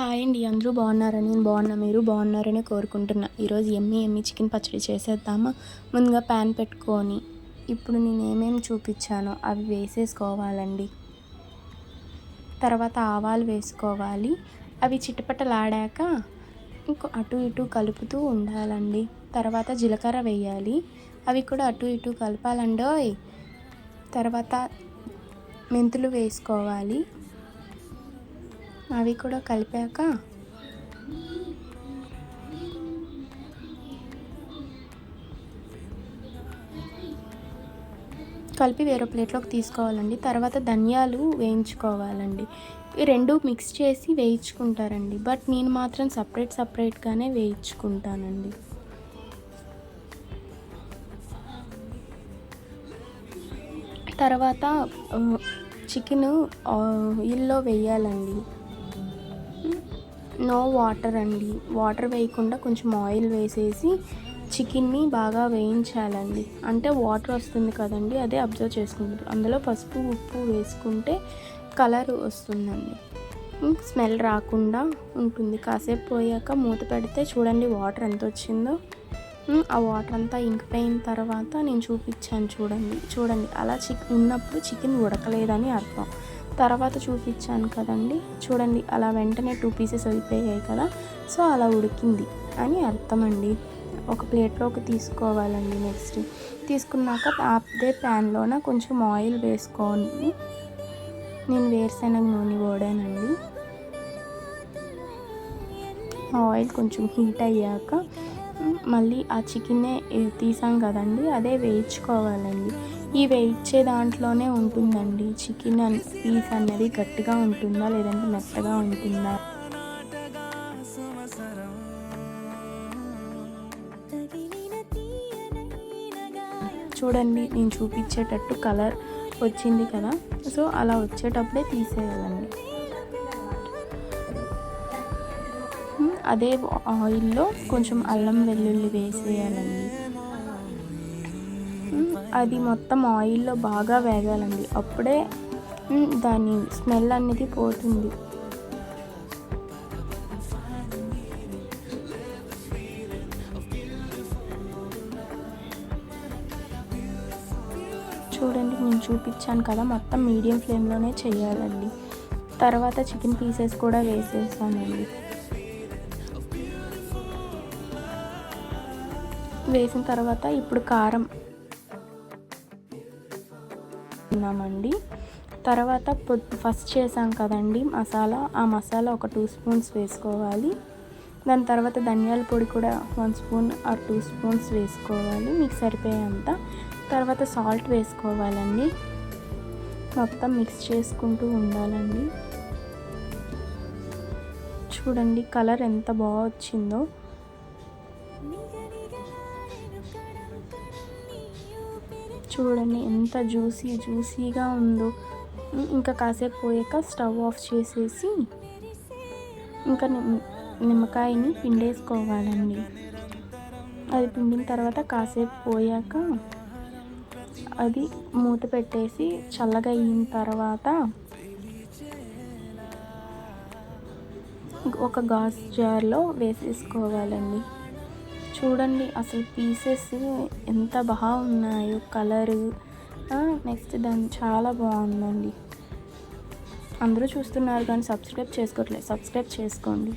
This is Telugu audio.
హాయ్ అండి, అందరూ బాగున్నారని నేను బాగున్నా, మీరు బాగున్నారని కోరుకుంటున్నా. ఈరోజు ఎమ్మి చికెన్ పచ్చడి చేసేద్దామా. ముందుగా ప్యాన్ పెట్టుకొని ఇప్పుడు నేను ఏమేమి చూపించానో అవి వేసేసుకోవాలండి. తర్వాత ఆవాలు వేసుకోవాలి. అవి చిటపటలాడాక ఇంకో అటు ఇటు కలుపుతూ ఉండాలండి. తర్వాత జీలకర్ర వేయాలి, అవి కూడా అటు ఇటు కలపాలండోయ్. తర్వాత మెంతులు వేసుకోవాలి, అవి కూడా కలిపాక కలిపి వేరే ప్లేట్లోకి తీసుకోవాలండి. తర్వాత ధనియాలు వేయించుకోవాలండి. ఈ రెండు మిక్స్ చేసి వేయించుకుంటారండి, బట్ నేను మాత్రం సపరేట్గానే వేయించుకుంటానండి. తర్వాత చికెన్ ఆయిల్లో వేయాలండి. నో వాటర్ అండి, వాటర్ వేయకుండా కొంచెం ఆయిల్ వేసేసి చికెన్ని బాగా వేయించాలండి. అంటే వాటర్ వస్తుంది కదండి, అదే అబ్జర్వ్ చేసుకుంటారు. అందులో పసుపు ఉప్పు వేసుకుంటే కలర్ వస్తుందండి, స్మెల్ రాకుండా ఉంటుంది. కాసేపు పోయాక మూత పెడితే చూడండి వాటర్ ఎంత వచ్చిందో. ఆ వాటర్ అంతా ఇంకిపోయిన తర్వాత నేను చూపించాను చూడండి అలా ఉన్నప్పుడు చికెన్ ఉడకలేదని అర్థం. తర్వాత చూపించాను కదండి, చూడండి అలా వెంటనే 2 పీసెస్ అయిపోయాయి కదా, సో అలా ఉడికింది అని అర్థం అండి. ఒక ప్లేట్లోకి తీసుకోవాలండి. నెక్స్ట్ తీసుకున్నాక అదే ప్యాన్లోన కొంచెం ఆయిల్ వేసుకొని, నేను వేరుశనగ నూనె వాడానండి. ఆయిల్ కొంచెం హీట్ అయ్యాక మళ్ళీ ఆ చికెన్నే తీసాం కదండి, అదే వేయించుకోవాలండి. ఈ వేయించే దాంట్లోనే ఉంటుందండి చికెన్ పీస్ అనేది గట్టిగా ఉంటుందా లేదంటే మెత్తగా ఉంటుందా. చూడండి నేను చూపించేటట్టు కలర్ వచ్చింది కదా, సో అలా వచ్చేటప్పుడే తీసేయాలండి. అదే ఆయిల్లో కొంచెం అల్లం వెల్లుల్లి వేసేయాలండి. అది మొత్తం ఆయిల్లో బాగా వేగాలండి, అప్పుడే దాని స్మెల్ అనేది పోతుంది. చూడండి నేను చూపించాను కదా, మొత్తం మీడియం ఫ్లేమ్లోనే చేయాలండి. తర్వాత చికెన్ పీసెస్ కూడా వేసేసానండి. వేసిన తర్వాత ఇప్పుడు కారం ఉన్నామండి. తర్వాత ఫస్ట్ చేసాం కదండి మసాలా, ఆ మసాలా ఒక 2 స్పూన్స్ వేసుకోవాలి. దాని తర్వాత ధనియాల పొడి కూడా 1 స్పూన్ ఆర్ 2 స్పూన్స్ వేసుకోవాలి, మీకు సరిపోయేంత. తర్వాత సాల్ట్ వేసుకోవాలండి. మొత్తం మిక్స్ చేసుకుంటూ ఉండాలండి. చూడండి కలర్ ఎంత బాగా వచ్చిందో. చూడండి ఎంత జ్యూసీగా ఉందో. ఇంకా కాసేపు పోయాక స్టవ్ ఆఫ్ చేసేసి ఇంకా నిమ్మకాయని పిండేసుకోవాలండి. అది పిండిన తర్వాత కాసేపు పోయాక అది మూత పెట్టేసి చల్లగా అయిన తర్వాత ఒక గాజు జార్లో వేసేసుకోవాలండి. చూడండి అసలు పీసెస్ ఎంత బాగా ఉన్నాయో, కలరు నెక్స్ట్ దాన్ని చాలా బాగుందండి. అందరూ చూస్తున్నారు కానీ సబ్స్క్రైబ్ చేసుకోవట్లేదు, సబ్స్క్రైబ్ చేసుకోండి.